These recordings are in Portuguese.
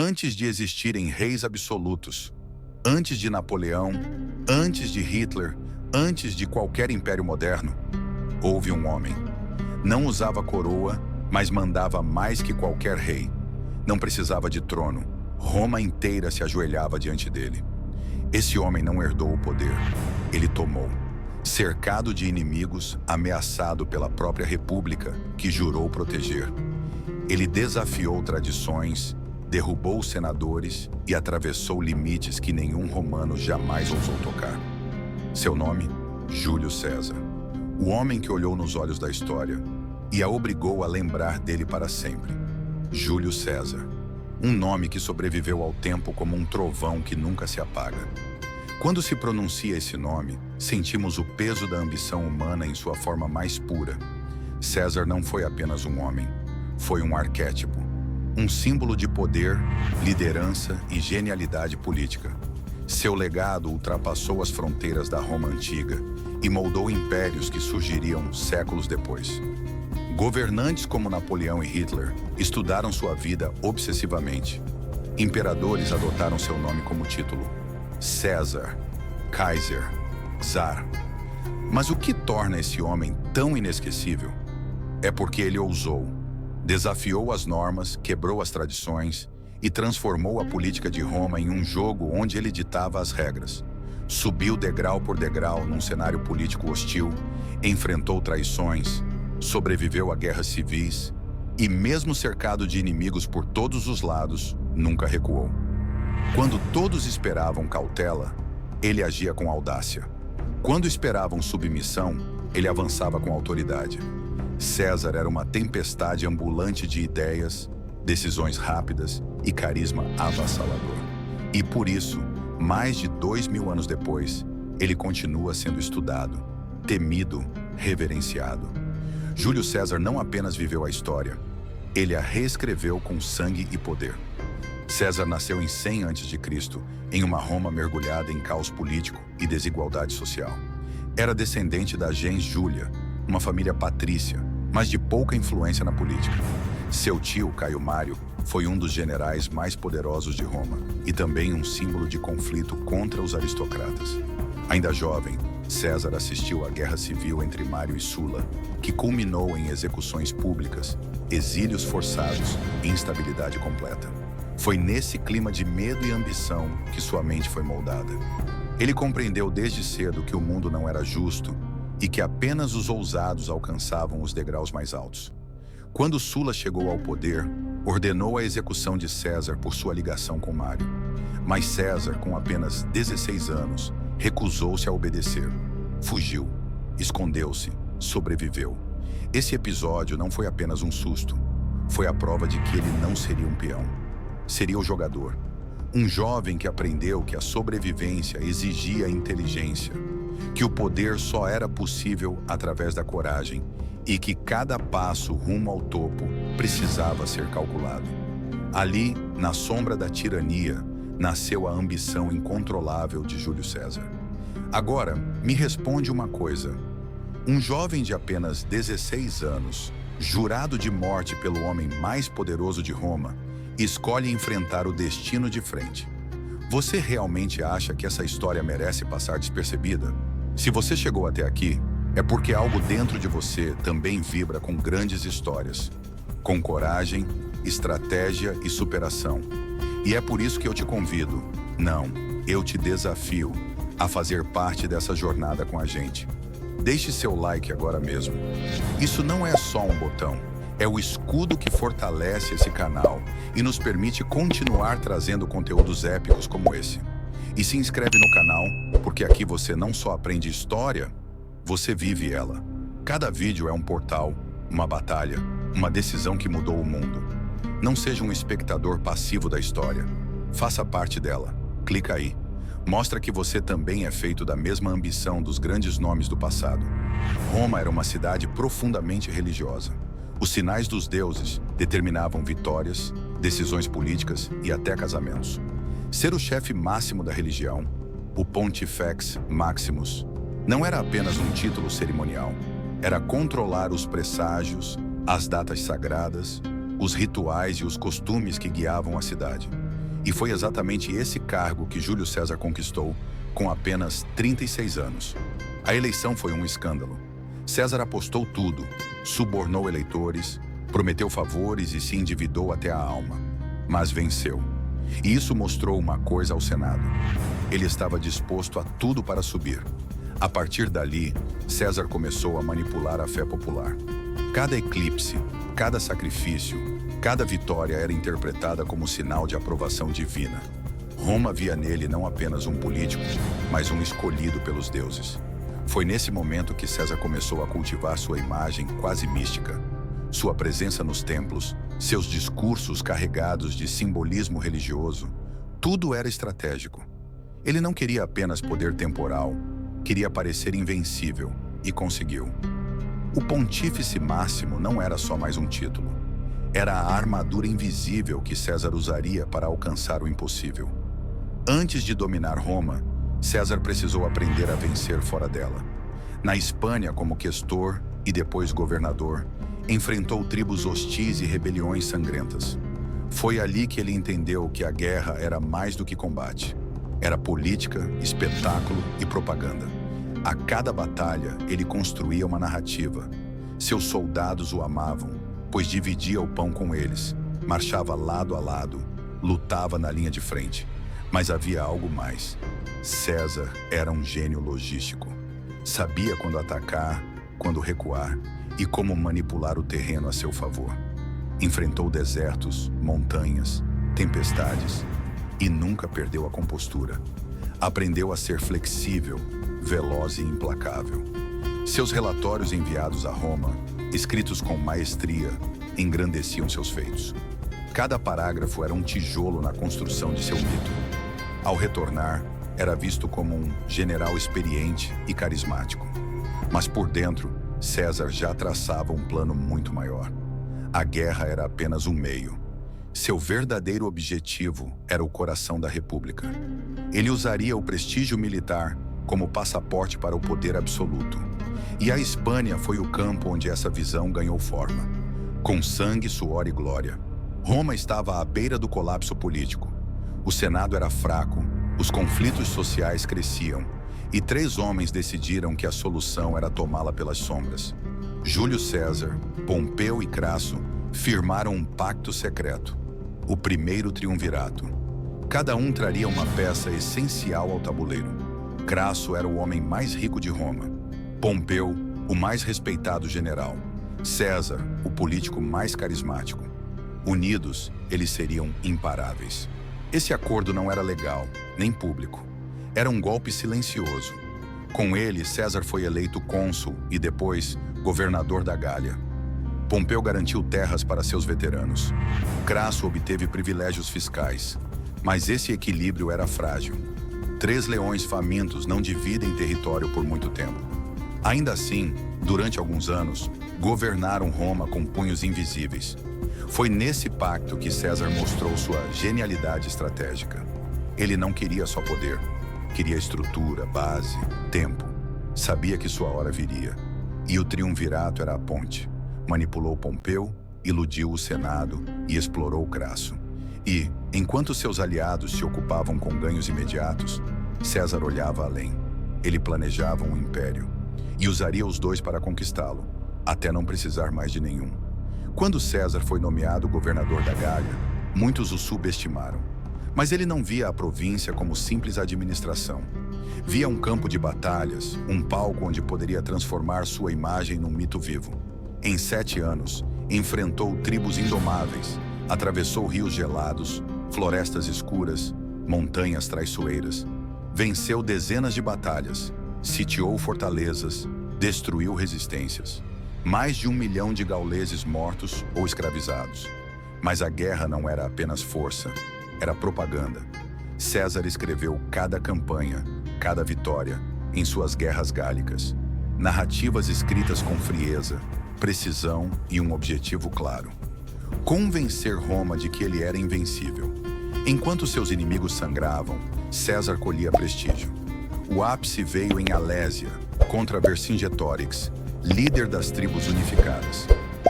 Antes de existirem reis absolutos, antes de Napoleão, antes de Hitler, antes de qualquer império moderno, houve um homem. Não usava coroa, mas mandava mais que qualquer rei. Não precisava de trono. Roma inteira se ajoelhava diante dele. Esse homem não herdou o poder. Ele tomou. Cercado de inimigos, ameaçado pela própria república, que jurou proteger. Ele desafiou tradições, derrubou senadores e atravessou limites que nenhum romano jamais ousou tocar. Seu nome? Júlio César. O homem que olhou nos olhos da história e a obrigou a lembrar dele para sempre. Júlio César. Um nome que sobreviveu ao tempo como um trovão que nunca se apaga. Quando se pronuncia esse nome, sentimos o peso da ambição humana em sua forma mais pura. César não foi apenas um homem, foi um arquétipo. Um símbolo de poder, liderança e genialidade política. Seu legado ultrapassou as fronteiras da Roma antiga e moldou impérios que surgiriam séculos depois. Governantes como Napoleão e Hitler estudaram sua vida obsessivamente. Imperadores adotaram seu nome como título. César, Kaiser, Czar. Mas o que torna esse homem tão inesquecível? É porque ele ousou. Desafiou as normas, quebrou as tradições e transformou a política de Roma em um jogo onde ele ditava as regras. Subiu degrau por degrau num cenário político hostil, enfrentou traições, sobreviveu a guerras civis e, mesmo cercado de inimigos por todos os lados, nunca recuou. Quando todos esperavam cautela, ele agia com audácia. Quando esperavam submissão, ele avançava com autoridade. César era uma tempestade ambulante de ideias, decisões rápidas e carisma avassalador. E por isso, mais de 2000 anos depois, ele continua sendo estudado, temido, reverenciado. Júlio César não apenas viveu a história, ele a reescreveu com sangue e poder. César nasceu em 100 a.C., em uma Roma mergulhada em caos político e desigualdade social. Era descendente da gens Júlia, uma família patrícia, mas de pouca influência na política. Seu tio, Caio Mário, foi um dos generais mais poderosos de Roma e também um símbolo de conflito contra os aristocratas. Ainda jovem, César assistiu à guerra civil entre Mário e Sula, que culminou em execuções públicas, exílios forçados e instabilidade completa. Foi nesse clima de medo e ambição que sua mente foi moldada. Ele compreendeu desde cedo que o mundo não era justo e que apenas os ousados alcançavam os degraus mais altos. Quando Sula chegou ao poder, ordenou a execução de César por sua ligação com Mário. Mas César, com apenas 16 anos, recusou-se a obedecer. Fugiu, escondeu-se, sobreviveu. Esse episódio não foi apenas um susto. Foi a prova de que ele não seria um peão. Seria o jogador. Um jovem que aprendeu que a sobrevivência exigia inteligência, que o poder só era possível através da coragem e que cada passo rumo ao topo precisava ser calculado. Ali, na sombra da tirania, nasceu a ambição incontrolável de Júlio César. Agora, me responde uma coisa. Um jovem de apenas 16 anos, jurado de morte pelo homem mais poderoso de Roma, escolhe enfrentar o destino de frente. Você realmente acha que essa história merece passar despercebida? Se você chegou até aqui, é porque algo dentro de você também vibra com grandes histórias, com coragem, estratégia e superação. E é por isso que eu te convido, não, eu te desafio a fazer parte dessa jornada com a gente. Deixe seu like agora mesmo. Isso não é só um botão, é o escudo que fortalece esse canal e nos permite continuar trazendo conteúdos épicos como esse. E se inscreve no canal, porque aqui você não só aprende história, você vive ela. Cada vídeo é um portal, uma batalha, uma decisão que mudou o mundo. Não seja um espectador passivo da história. Faça parte dela. Clica aí. Mostra que você também é feito da mesma ambição dos grandes nomes do passado. Roma era uma cidade profundamente religiosa. Os sinais dos deuses determinavam vitórias, decisões políticas e até casamentos. Ser o chefe máximo da religião, o Pontifex Maximus, não era apenas um título cerimonial. Era controlar os presságios, as datas sagradas, os rituais e os costumes que guiavam a cidade. E foi exatamente esse cargo que Júlio César conquistou com apenas 36 anos. A eleição foi um escândalo. César apostou tudo, subornou eleitores, prometeu favores e se endividou até a alma. Mas venceu. E isso mostrou uma coisa ao Senado. Ele estava disposto a tudo para subir. A partir dali, César começou a manipular a fé popular. Cada eclipse, cada sacrifício, cada vitória era interpretada como sinal de aprovação divina. Roma via nele não apenas um político, mas um escolhido pelos deuses. Foi nesse momento que César começou a cultivar sua imagem quase mística. Sua presença nos templos, seus discursos carregados de simbolismo religioso, tudo era estratégico. Ele não queria apenas poder temporal, queria parecer invencível, e conseguiu. O Pontífice Máximo não era só mais um título. Era a armadura invisível que César usaria para alcançar o impossível. Antes de dominar Roma, César precisou aprender a vencer fora dela. Na Espanha, como questor e depois governador, enfrentou tribos hostis e rebeliões sangrentas. Foi ali que ele entendeu que a guerra era mais do que combate. Era política, espetáculo e propaganda. A cada batalha, ele construía uma narrativa. Seus soldados o amavam, pois dividia o pão com eles, marchava lado a lado, lutava na linha de frente. Mas havia algo mais. César era um gênio logístico. Sabia quando atacar, quando recuar e como manipular o terreno a seu favor. Enfrentou desertos, montanhas, tempestades e nunca perdeu a compostura. Aprendeu a ser flexível, veloz e implacável. Seus relatórios enviados a Roma, escritos com maestria, engrandeciam seus feitos. Cada parágrafo era um tijolo na construção de seu mito. Ao retornar, era visto como um general experiente e carismático. Mas por dentro, César já traçava um plano muito maior. A guerra era apenas um meio. Seu verdadeiro objetivo era o coração da República. Ele usaria o prestígio militar como passaporte para o poder absoluto. E a Espanha foi o campo onde essa visão ganhou forma. Com sangue, suor e glória. Roma estava à beira do colapso político. O Senado era fraco, os conflitos sociais cresciam, e 3 homens decidiram que a solução era tomá-la pelas sombras. Júlio César, Pompeu e Crasso firmaram um pacto secreto, o primeiro triunvirato. Cada um traria uma peça essencial ao tabuleiro. Crasso era o homem mais rico de Roma. Pompeu, o mais respeitado general. César, o político mais carismático. Unidos, eles seriam imparáveis. Esse acordo não era legal, nem público. Era um golpe silencioso. Com ele, César foi eleito cônsul e depois governador da Gália. Pompeu garantiu terras para seus veteranos. Crasso obteve privilégios fiscais, mas esse equilíbrio era frágil. 3 leões famintos não dividem território por muito tempo. Ainda assim, durante alguns anos, governaram Roma com punhos invisíveis. Foi nesse pacto que César mostrou sua genialidade estratégica. Ele não queria só poder, queria estrutura, base, tempo. Sabia que sua hora viria. E o triunvirato era a ponte. Manipulou Pompeu, iludiu o Senado e explorou Crasso. E, enquanto seus aliados se ocupavam com ganhos imediatos, César olhava além. Ele planejava um império e usaria os dois para conquistá-lo, até não precisar mais de nenhum. Quando César foi nomeado governador da Gália, muitos o subestimaram. Mas ele não via a província como simples administração. Via um campo de batalhas, um palco onde poderia transformar sua imagem num mito vivo. Em 7 anos, enfrentou tribos indomáveis, atravessou rios gelados, florestas escuras, montanhas traiçoeiras. Venceu dezenas de batalhas, sitiou fortalezas, destruiu resistências. Mais de 1 milhão de gauleses mortos ou escravizados. Mas a guerra não era apenas força, era propaganda. César escreveu cada campanha, cada vitória, em suas guerras gálicas. Narrativas escritas com frieza, precisão e um objetivo claro. Convencer Roma de que ele era invencível. Enquanto seus inimigos sangravam, César colhia prestígio. O ápice veio em Alésia, contra Vercingetorix, líder das tribos unificadas.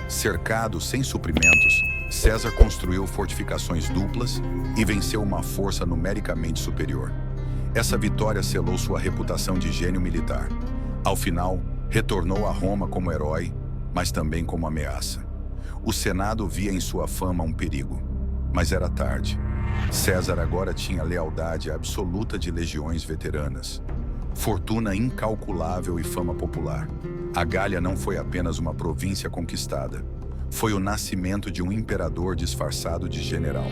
Cercado sem suprimentos, César construiu fortificações duplas e venceu uma força numericamente superior. Essa vitória selou sua reputação de gênio militar. Ao final, retornou a Roma como herói, mas também como ameaça. O Senado via em sua fama um perigo, mas era tarde. César agora tinha lealdade absoluta de legiões veteranas, fortuna incalculável e fama popular. A Gália não foi apenas uma província conquistada, foi o nascimento de um imperador disfarçado de general.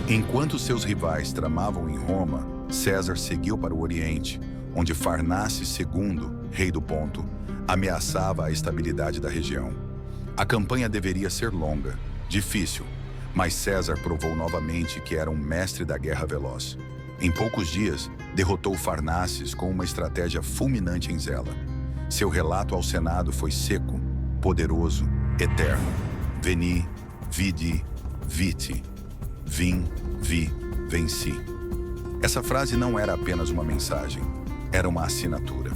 Enquanto seus rivais tramavam em Roma, César seguiu para o Oriente, onde Farnaces II, rei do Ponto, ameaçava a estabilidade da região. A campanha deveria ser longa, difícil, mas César provou novamente que era um mestre da guerra veloz. Em poucos dias, derrotou Farnaces com uma estratégia fulminante em Zela. Seu relato ao Senado foi seco, poderoso, eterno. Veni, vidi, viti. Vim, vi, venci. Essa frase não era apenas uma mensagem, era uma assinatura.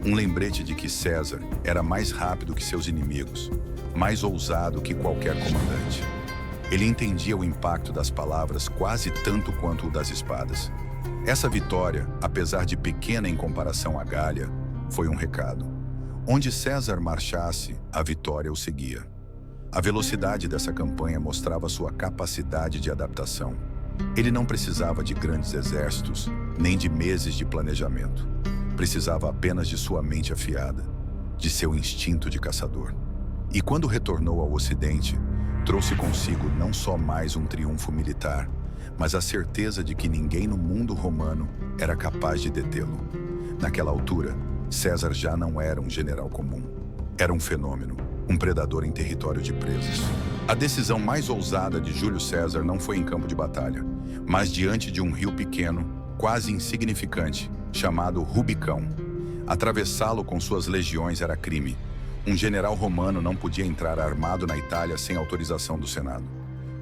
Um lembrete de que César era mais rápido que seus inimigos, mais ousado que qualquer comandante. Ele entendia o impacto das palavras quase tanto quanto o das espadas. Essa vitória, apesar de pequena em comparação à Gália, foi um recado. Onde César marchasse, a vitória o seguia. A velocidade dessa campanha mostrava sua capacidade de adaptação. Ele não precisava de grandes exércitos, nem de meses de planejamento. Precisava apenas de sua mente afiada, de seu instinto de caçador. E quando retornou ao Ocidente, trouxe consigo não só mais um triunfo militar, mas a certeza de que ninguém no mundo romano era capaz de detê-lo. Naquela altura, César já não era um general comum. Era um fenômeno, um predador em território de presas. A decisão mais ousada de Júlio César não foi em campo de batalha, mas diante de um rio pequeno, quase insignificante, chamado Rubicão. Atravessá-lo com suas legiões era crime. Um general romano não podia entrar armado na Itália sem autorização do Senado.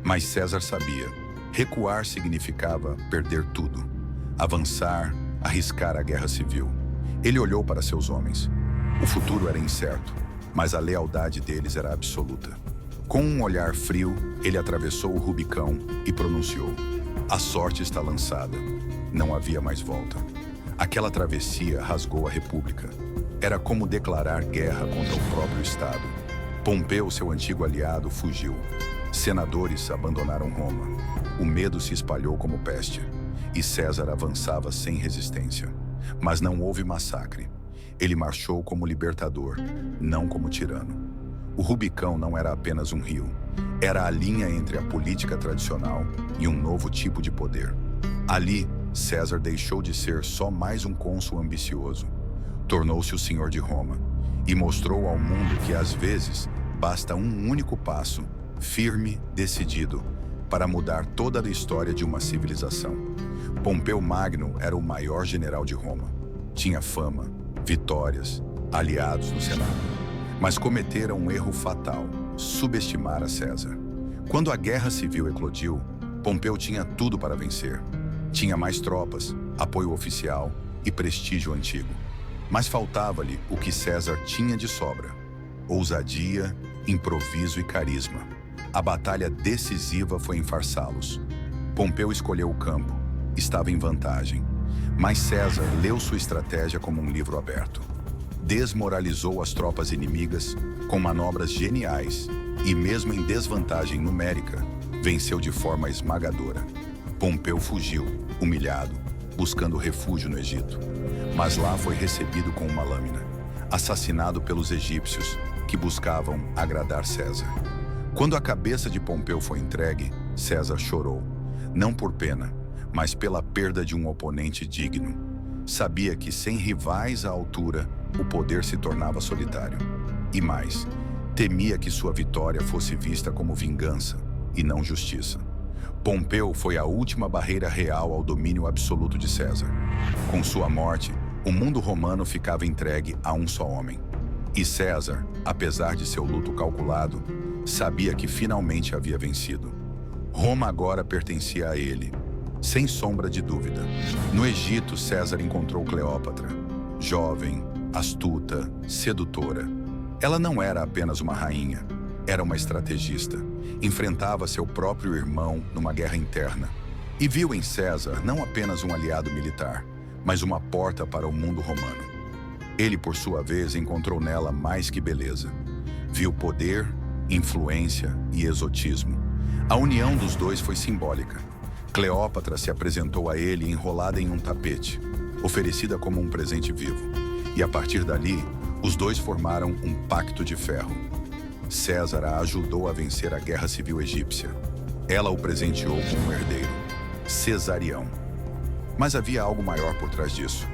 Mas César sabia. Recuar significava perder tudo. Avançar, arriscar a guerra civil. Ele olhou para seus homens. O futuro era incerto, mas a lealdade deles era absoluta. Com um olhar frio, ele atravessou o Rubicão e pronunciou: "A sorte está lançada." Não havia mais volta. Aquela travessia rasgou a República. Era como declarar guerra contra o próprio Estado. Pompeu, seu antigo aliado, fugiu. Senadores abandonaram Roma. O medo se espalhou como peste. E César avançava sem resistência. Mas não houve massacre. Ele marchou como libertador, não como tirano. O Rubicão não era apenas um rio. Era a linha entre a política tradicional e um novo tipo de poder. Ali, César deixou de ser só mais um cônsul ambicioso. Tornou-se o senhor de Roma e mostrou ao mundo que, às vezes, basta um único passo, firme, decidido, para mudar toda a história de uma civilização. Pompeu Magno era o maior general de Roma. Tinha fama, vitórias, aliados no Senado. Mas cometera um erro fatal: subestimar a César. Quando a guerra civil eclodiu, Pompeu tinha tudo para vencer. Tinha mais tropas, apoio oficial e prestígio antigo. Mas faltava-lhe o que César tinha de sobra: ousadia, improviso e carisma. A batalha decisiva foi em Farsalos. Pompeu escolheu o campo, estava em vantagem. Mas César leu sua estratégia como um livro aberto. Desmoralizou as tropas inimigas com manobras geniais e, mesmo em desvantagem numérica, venceu de forma esmagadora. Pompeu fugiu, humilhado, buscando refúgio no Egito. Mas lá foi recebido com uma lâmina, assassinado pelos egípcios, que buscavam agradar César. Quando a cabeça de Pompeu foi entregue, César chorou, não por pena, mas pela perda de um oponente digno. Sabia que, sem rivais à altura, o poder se tornava solitário. E mais, temia que sua vitória fosse vista como vingança e não justiça. Pompeu foi a última barreira real ao domínio absoluto de César. Com sua morte, o mundo romano ficava entregue a um só homem. E César, apesar de seu luto calculado, sabia que finalmente havia vencido. Roma agora pertencia a ele, sem sombra de dúvida. No Egito, César encontrou Cleópatra, jovem, astuta, sedutora. Ela não era apenas uma rainha, era uma estrategista. Enfrentava seu próprio irmão numa guerra interna. E viu em César não apenas um aliado militar, mas uma porta para o mundo romano. Ele, por sua vez, encontrou nela mais que beleza. Viu poder, influência e exotismo. A união dos dois foi simbólica. Cleópatra se apresentou a ele enrolada em um tapete, oferecida como um presente vivo. E a partir dali, os dois formaram um pacto de ferro. César a ajudou a vencer a guerra civil egípcia. Ela o presenteou com um herdeiro, Cesarião. Mas havia algo maior por trás disso.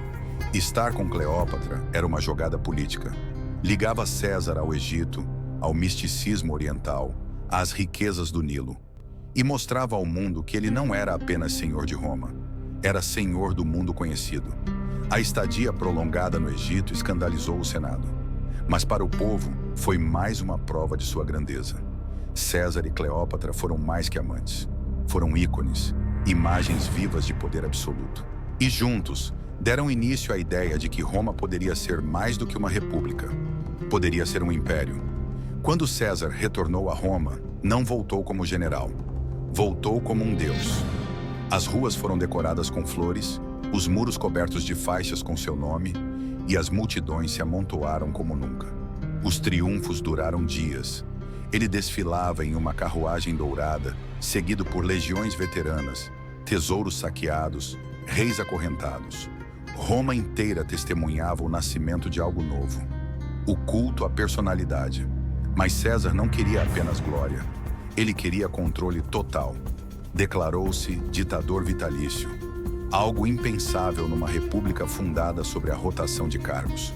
Estar com Cleópatra era uma jogada política. Ligava César ao Egito, ao misticismo oriental, às riquezas do Nilo. E mostrava ao mundo que ele não era apenas senhor de Roma, era senhor do mundo conhecido. A estadia prolongada no Egito escandalizou o Senado. Mas para o povo, foi mais uma prova de sua grandeza. César e Cleópatra foram mais que amantes. Foram ícones, imagens vivas de poder absoluto. E juntos, deram início à ideia de que Roma poderia ser mais do que uma república. Poderia ser um império. Quando César retornou a Roma, não voltou como general. Voltou como um deus. As ruas foram decoradas com flores, os muros cobertos de faixas com seu nome, e as multidões se amontoaram como nunca. Os triunfos duraram dias. Ele desfilava em uma carruagem dourada, seguido por legiões veteranas, tesouros saqueados, reis acorrentados. Roma inteira testemunhava o nascimento de algo novo. O culto à personalidade. Mas César não queria apenas glória. Ele queria controle total. Declarou-se ditador vitalício. Algo impensável numa república fundada sobre a rotação de cargos.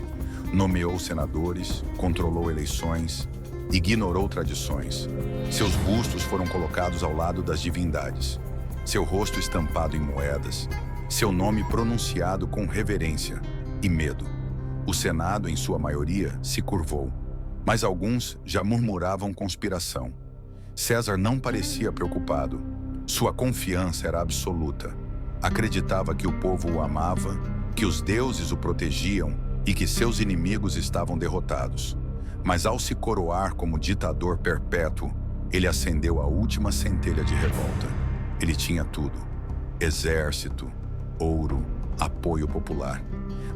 Nomeou senadores, controlou eleições, ignorou tradições. Seus bustos foram colocados ao lado das divindades. Seu rosto estampado em moedas. Seu nome pronunciado com reverência e medo. O Senado, em sua maioria, se curvou. Mas alguns já murmuravam conspiração. César não parecia preocupado. Sua confiança era absoluta. Acreditava que o povo o amava, que os deuses o protegiam e que seus inimigos estavam derrotados. Mas ao se coroar como ditador perpétuo, ele acendeu a última centelha de revolta. Ele tinha tudo: exército, ouro, apoio popular.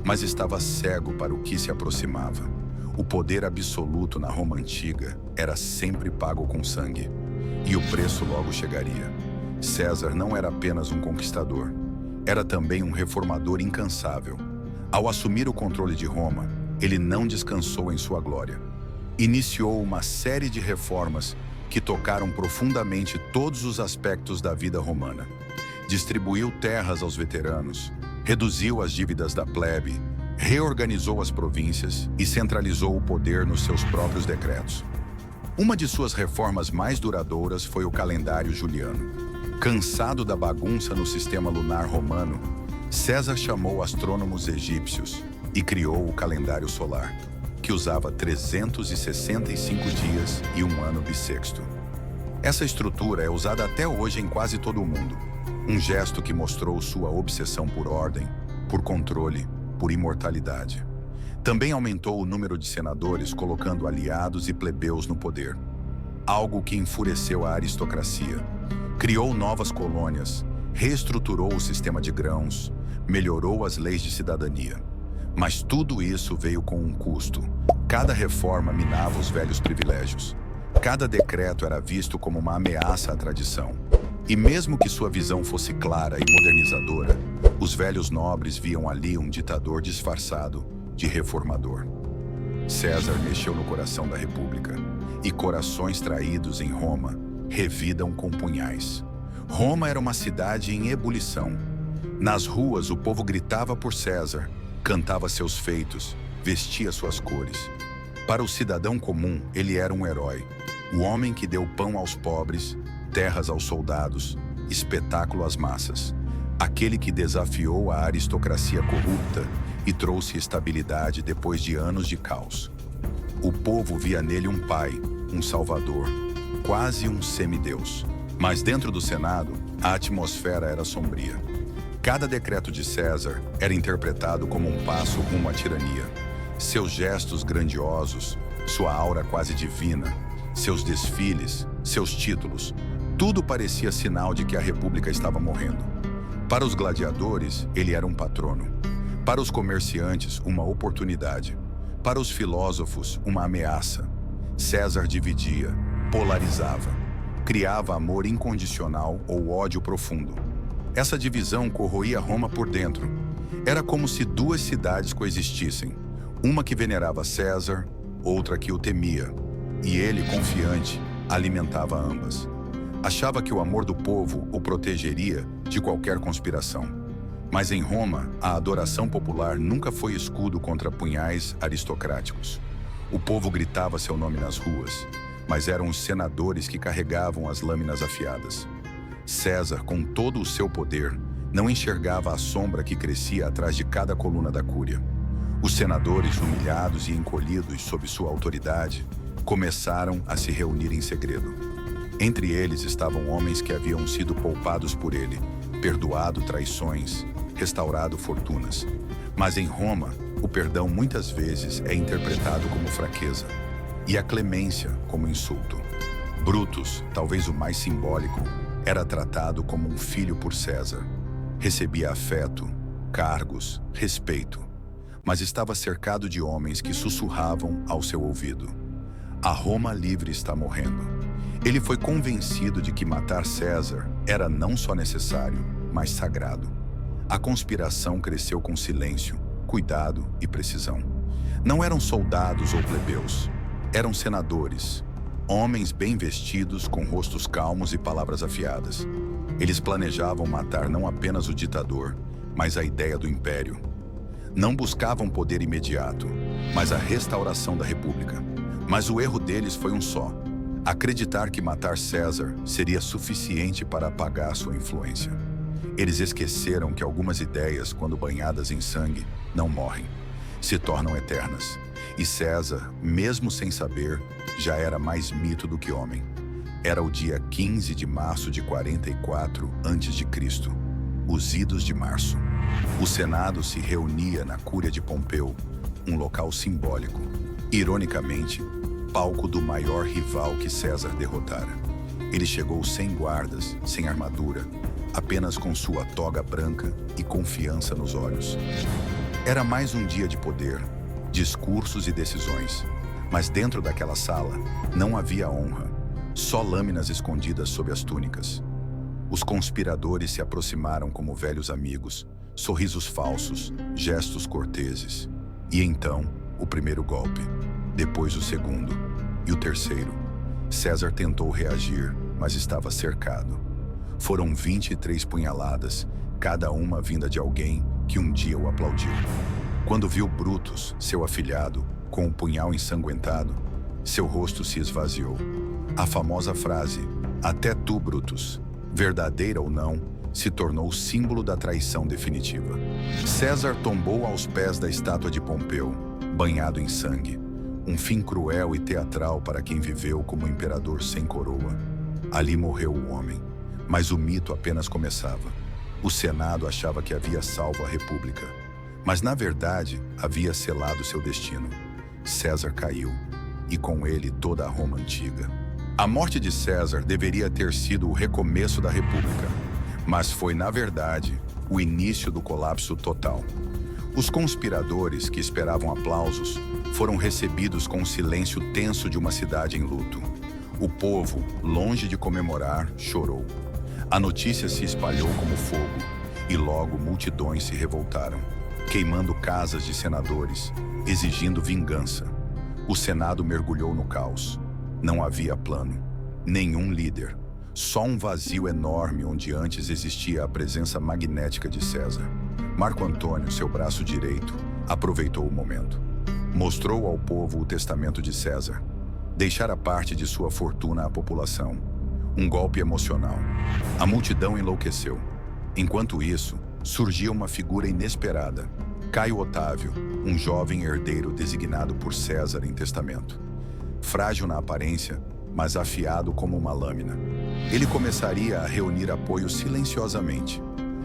Mas estava cego para o que se aproximava. O poder absoluto na Roma antiga era sempre pago com sangue. E o preço logo chegaria. César não era apenas um conquistador. Era também um reformador incansável. Ao assumir o controle de Roma, ele não descansou em sua glória. Iniciou uma série de reformas que tocaram profundamente todos os aspectos da vida romana. Distribuiu terras aos veteranos, reduziu as dívidas da plebe, reorganizou as províncias e centralizou o poder nos seus próprios decretos. Uma de suas reformas mais duradouras foi o calendário juliano. Cansado da bagunça no sistema lunar romano, César chamou astrônomos egípcios e criou o calendário solar, que usava 365 dias e um ano bissexto. Essa estrutura é usada até hoje em quase todo o mundo, um gesto que mostrou sua obsessão por ordem, por controle, por imortalidade. Também aumentou o número de senadores, colocando aliados e plebeus no poder, algo que enfureceu a aristocracia. Criou novas colônias, reestruturou o sistema de grãos, melhorou as leis de cidadania. Mas tudo isso veio com um custo. Cada reforma minava os velhos privilégios. Cada decreto era visto como uma ameaça à tradição. E mesmo que sua visão fosse clara e modernizadora, os velhos nobres viam ali um ditador disfarçado de reformador. César mexeu no coração da República, e corações traídos em Roma revidam com punhais. Roma era uma cidade em ebulição. Nas ruas, o povo gritava por César, cantava seus feitos, vestia suas cores. Para o cidadão comum, ele era um herói. O homem que deu pão aos pobres, terras aos soldados, espetáculo às massas. Aquele que desafiou a aristocracia corrupta e trouxe estabilidade depois de anos de caos. O povo via nele um pai, um salvador, quase um semideus. Mas dentro do Senado, a atmosfera era sombria. Cada decreto de César era interpretado como um passo rumo à tirania. Seus gestos grandiosos, sua aura quase divina, seus desfiles, seus títulos, tudo parecia sinal de que a República estava morrendo. Para os gladiadores, ele era um patrono. Para os comerciantes, uma oportunidade. Para os filósofos, uma ameaça. César dividia, polarizava, criava amor incondicional ou ódio profundo. Essa divisão corroía Roma por dentro. Era como se duas cidades coexistissem, uma que venerava César, outra que o temia. E ele, confiante, alimentava ambas. Achava que o amor do povo o protegeria de qualquer conspiração. Mas em Roma, a adoração popular nunca foi escudo contra punhais aristocráticos. O povo gritava seu nome nas ruas, mas eram os senadores que carregavam as lâminas afiadas. César, com todo o seu poder, não enxergava a sombra que crescia atrás de cada coluna da cúria. Os senadores, humilhados e encolhidos sob sua autoridade, começaram a se reunir em segredo. Entre eles estavam homens que haviam sido poupados por ele, perdoado traições, restaurado fortunas. Mas em Roma, o perdão muitas vezes é interpretado como fraqueza e a clemência como insulto. Brutus, talvez o mais simbólico, era tratado como um filho por César. Recebia afeto, cargos, respeito, mas estava cercado de homens que sussurravam ao seu ouvido: "A Roma livre está morrendo." Ele foi convencido de que matar César era não só necessário, mas sagrado. A conspiração cresceu com silêncio, cuidado e precisão. Não eram soldados ou plebeus, eram senadores, homens bem vestidos, com rostos calmos e palavras afiadas. Eles planejavam matar não apenas o ditador, mas a ideia do império. Não buscavam poder imediato, mas a restauração da República. Mas o erro deles foi um só: acreditar que matar César seria suficiente para apagar sua influência. Eles esqueceram que algumas ideias, quando banhadas em sangue, não morrem, se tornam eternas. E César, mesmo sem saber, já era mais mito do que homem. Era o dia 15 de março de 44 a.C., os Idos de Março. O Senado se reunia na Cúria de Pompeu, um local simbólico. Ironicamente, palco do maior rival que César derrotara. Ele chegou sem guardas, sem armadura, apenas com sua toga branca e confiança nos olhos. Era mais um dia de poder, discursos e decisões. Mas dentro daquela sala não havia honra, só lâminas escondidas sob as túnicas. Os conspiradores se aproximaram como velhos amigos, sorrisos falsos, gestos corteses. E então, o primeiro golpe, depois o segundo e o terceiro. César tentou reagir, mas estava cercado. Foram 23 punhaladas, cada uma vinda de alguém que um dia o aplaudiu. Quando viu Brutus, seu afilhado, com o punhal ensanguentado, seu rosto se esvaziou. A famosa frase, "Até tu, Brutus", verdadeira ou não, se tornou símbolo da traição definitiva. César tombou aos pés da estátua de Pompeu, banhado em sangue. Um fim cruel e teatral para quem viveu como imperador sem coroa. Ali morreu o homem, mas o mito apenas começava. O Senado achava que havia salvo a República, mas na verdade havia selado seu destino. César caiu, e com ele toda a Roma antiga. A morte de César deveria ter sido o recomeço da República, mas foi, na verdade, o início do colapso total. Os conspiradores, que esperavam aplausos, foram recebidos com o silêncio tenso de uma cidade em luto. O povo, longe de comemorar, chorou. A notícia se espalhou como fogo, e logo multidões se revoltaram, queimando casas de senadores, exigindo vingança. O Senado mergulhou no caos. Não havia plano, nenhum líder, só um vazio enorme onde antes existia a presença magnética de César. Marco Antônio, seu braço direito, aproveitou o momento. Mostrou ao povo o testamento de César, deixara parte de sua fortuna à população. Um golpe emocional. A multidão enlouqueceu. Enquanto isso, surgia uma figura inesperada. Caio Otávio, um jovem herdeiro designado por César em testamento. Frágil na aparência, mas afiado como uma lâmina. Ele começaria a reunir apoio silenciosamente.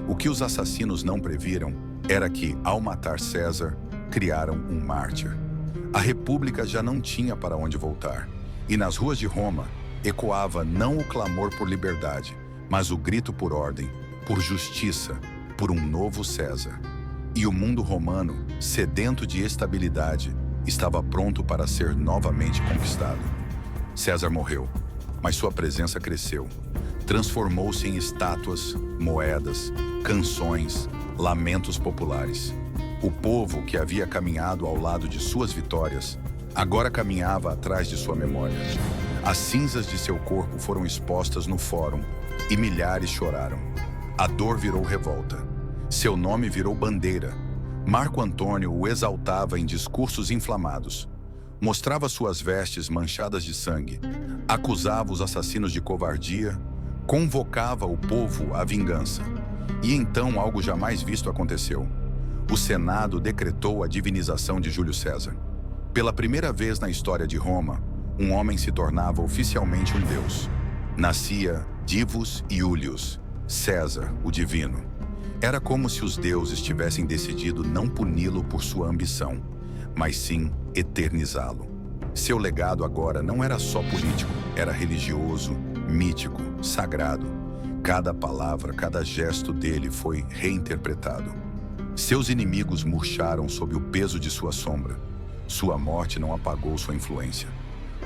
O que os assassinos não previram era que, ao matar César, criaram um mártir. A República já não tinha para onde voltar, E nas ruas de Roma, ecoava não o clamor por liberdade, mas o grito por ordem, por justiça, por um novo César. E o mundo romano, sedento de estabilidade, estava pronto para ser novamente conquistado. César morreu, mas sua presença cresceu. Transformou-se em estátuas, moedas, canções, lamentos populares. O povo que havia caminhado ao lado de suas vitórias, agora caminhava atrás de sua memória. As cinzas de seu corpo foram expostas no fórum e milhares choraram. A dor virou revolta. Seu nome virou bandeira. Marco Antônio o exaltava em discursos inflamados. Mostrava suas vestes manchadas de sangue. Acusava os assassinos de covardia. Convocava o povo à vingança. E então algo jamais visto aconteceu. O Senado decretou a divinização de Júlio César. Pela primeira vez na história de Roma, um homem se tornava oficialmente um deus. Nascia Divus Iulius, César, o divino. Era como se os deuses tivessem decidido não puni-lo por sua ambição, mas sim eternizá-lo. Seu legado agora não era só político, era religioso, mítico, sagrado. Cada palavra, cada gesto dele foi reinterpretado. Seus inimigos murcharam sob o peso de sua sombra. Sua morte não apagou sua influência,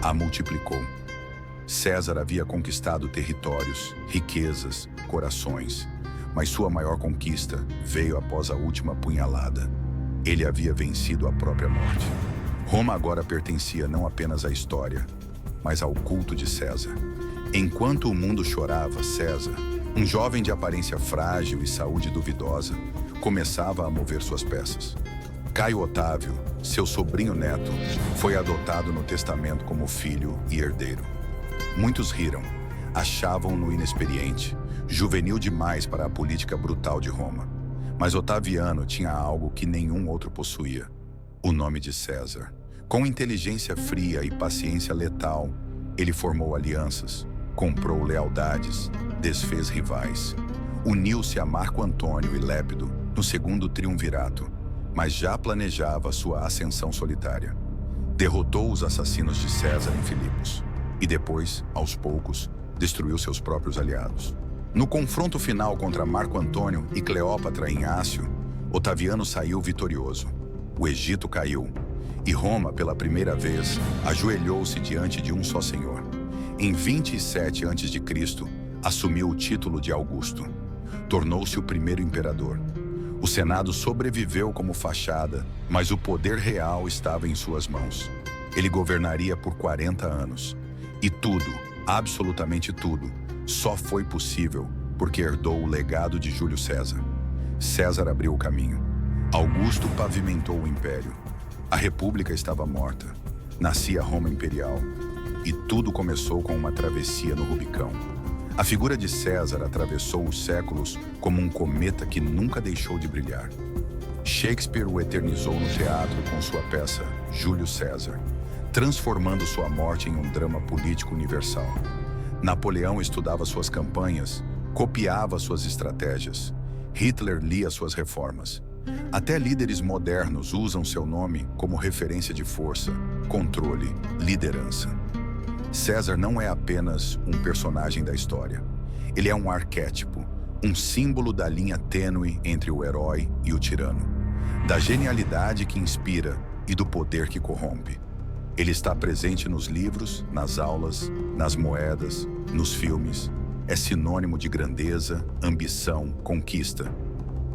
a multiplicou. César havia conquistado territórios, riquezas, corações, mas sua maior conquista veio após a última punhalada. Ele havia vencido a própria morte. Roma agora pertencia não apenas à história, mas ao culto de César. Enquanto o mundo chorava, César, um jovem de aparência frágil e saúde duvidosa, começava a mover suas peças. Caio Otávio, seu sobrinho neto, foi adotado no testamento como filho e herdeiro. Muitos riram, achavam-no inexperiente, juvenil demais para a política brutal de Roma. Mas Otaviano tinha algo que nenhum outro possuía: o nome de César. Com inteligência fria e paciência letal, ele formou alianças, comprou lealdades, desfez rivais. Uniu-se a Marco Antônio e Lépido no segundo triunvirato, mas já planejava sua ascensão solitária. Derrotou os assassinos de César em Filipos e depois, aos poucos, destruiu seus próprios aliados. No confronto final contra Marco Antônio e Cleópatra em Ácio, Otaviano saiu vitorioso. O Egito caiu e Roma, pela primeira vez, ajoelhou-se diante de um só Senhor. Em 27 a.C., assumiu o título de Augusto. Tornou-se o primeiro imperador. O Senado sobreviveu como fachada, mas o poder real estava em suas mãos. Ele governaria por 40 anos. E tudo, absolutamente tudo, só foi possível porque herdou o legado de Júlio César. César abriu o caminho. Augusto pavimentou o império. A república estava morta. Nascia Roma Imperial. E tudo começou com uma travessia no Rubicão. A figura de César atravessou os séculos como um cometa que nunca deixou de brilhar. Shakespeare o eternizou no teatro com sua peça Júlio César, transformando sua morte em um drama político universal. Napoleão estudava suas campanhas, copiava suas estratégias. Hitler lia suas reformas. Até líderes modernos usam seu nome como referência de força, controle, liderança. César não é apenas um personagem da história. Ele é um arquétipo, um símbolo da linha tênue entre o herói e o tirano, da genialidade que inspira e do poder que corrompe. Ele está presente nos livros, nas aulas, nas moedas, nos filmes. É sinônimo de grandeza, ambição, conquista.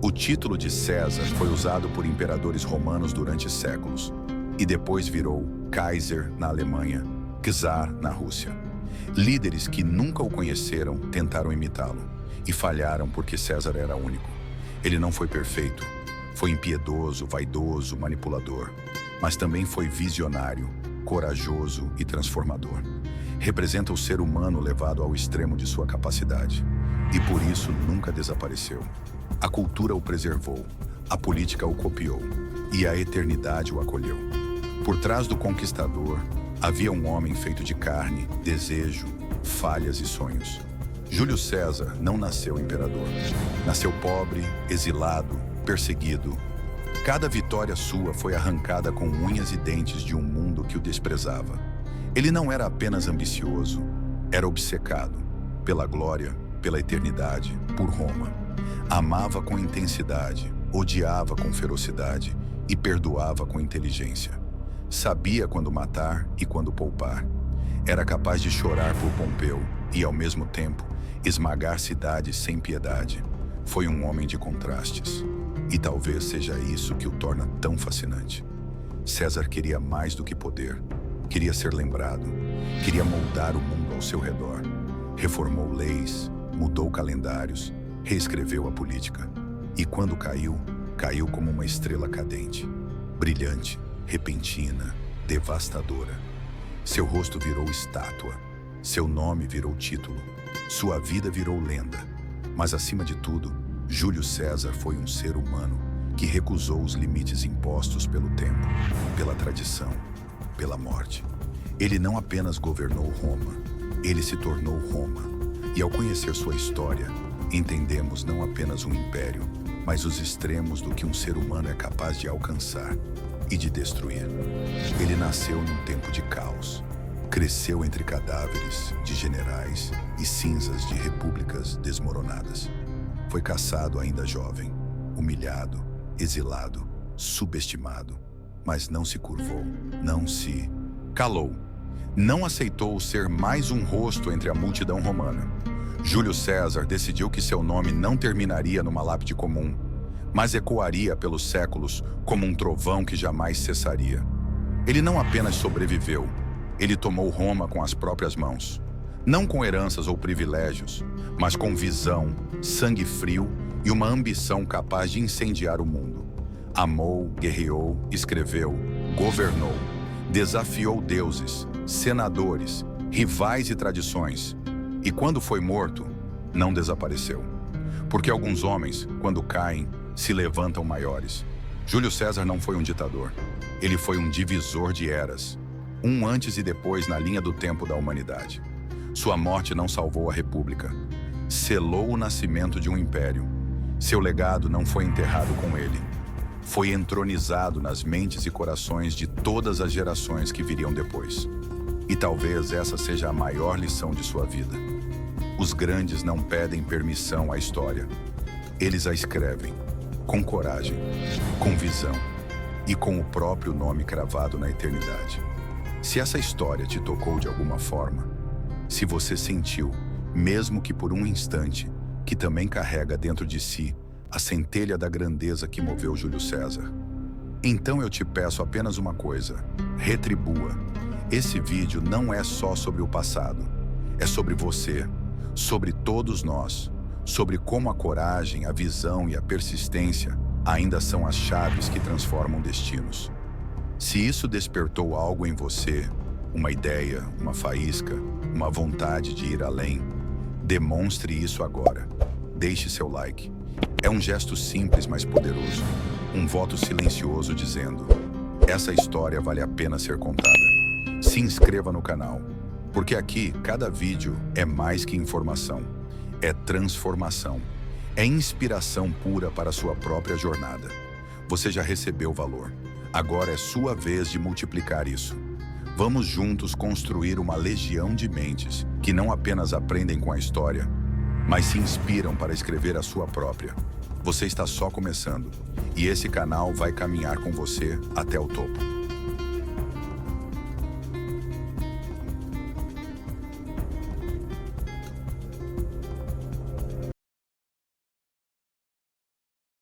O título de César foi usado por imperadores romanos durante séculos e depois virou Kaiser na Alemanha, Czar na Rússia. Líderes que nunca o conheceram tentaram imitá-lo e falharam porque César era único. Ele não foi perfeito, foi impiedoso, vaidoso, manipulador, mas também foi visionário, corajoso e transformador. Representa o ser humano levado ao extremo de sua capacidade e por isso nunca desapareceu. A cultura o preservou, a política o copiou e a eternidade o acolheu. Por trás do conquistador, havia um homem feito de carne, desejo, falhas e sonhos. Júlio César não nasceu imperador. Nasceu pobre, exilado, perseguido. Cada vitória sua foi arrancada com unhas e dentes de um mundo que o desprezava. Ele não era apenas ambicioso, era obcecado pela glória, pela eternidade, por Roma. Amava com intensidade, odiava com ferocidade e perdoava com inteligência. Sabia quando matar e quando poupar. Era capaz de chorar por Pompeu e, ao mesmo tempo, esmagar cidades sem piedade. Foi um homem de contrastes. E talvez seja isso que o torna tão fascinante. César queria mais do que poder. Queria ser lembrado. Queria moldar o mundo ao seu redor. Reformou leis, mudou calendários, reescreveu a política. E quando caiu, caiu como uma estrela cadente. Brilhante, repentina, devastadora. Seu rosto virou estátua. Seu nome virou título. Sua vida virou lenda. Mas, acima de tudo, Júlio César foi um ser humano que recusou os limites impostos pelo tempo, pela tradição, pela morte. Ele não apenas governou Roma, ele se tornou Roma. E ao conhecer sua história, entendemos não apenas um império, mas os extremos do que um ser humano é capaz de alcançar e de destruir. Ele nasceu num tempo de caos. Cresceu entre cadáveres de generais e cinzas de repúblicas desmoronadas. Foi caçado ainda jovem, humilhado, exilado, subestimado, mas não se curvou, não se calou. Não aceitou ser mais um rosto entre a multidão romana. Júlio César decidiu que seu nome não terminaria numa lápide comum, mas ecoaria pelos séculos como um trovão que jamais cessaria. Ele não apenas sobreviveu, ele tomou Roma com as próprias mãos. Não com heranças ou privilégios, mas com visão, sangue frio e uma ambição capaz de incendiar o mundo. Amou, guerreou, escreveu, governou, desafiou deuses, senadores, rivais e tradições. E quando foi morto, não desapareceu. Porque alguns homens, quando caem, se levantam maiores. Júlio César não foi um ditador. Ele foi um divisor de eras. Um antes e depois na linha do tempo da humanidade. Sua morte não salvou a República. Selou o nascimento de um império. Seu legado não foi enterrado com ele. Foi entronizado nas mentes e corações de todas as gerações que viriam depois. E talvez essa seja a maior lição de sua vida. Os grandes não pedem permissão à história. Eles a escrevem, com coragem, com visão e com o próprio nome cravado na eternidade. Se essa história te tocou de alguma forma, se você sentiu, mesmo que por um instante, que também carrega dentro de si a centelha da grandeza que moveu Júlio César, então eu te peço apenas uma coisa: retribua. Esse vídeo não é só sobre o passado, é sobre você, sobre todos nós, sobre como a coragem, a visão e a persistência ainda são as chaves que transformam destinos. Se isso despertou algo em você, uma ideia, uma faísca, uma vontade de ir além, demonstre isso agora. Deixe seu like. É um gesto simples, mas poderoso. Um voto silencioso dizendo: essa história vale a pena ser contada. Se inscreva no canal, porque aqui cada vídeo é mais que informação. É transformação. É inspiração pura para a sua própria jornada. Você já recebeu valor. Agora é sua vez de multiplicar isso. Vamos juntos construir uma legião de mentes que não apenas aprendem com a história, mas se inspiram para escrever a sua própria. Você está só começando, e esse canal vai caminhar com você até o topo.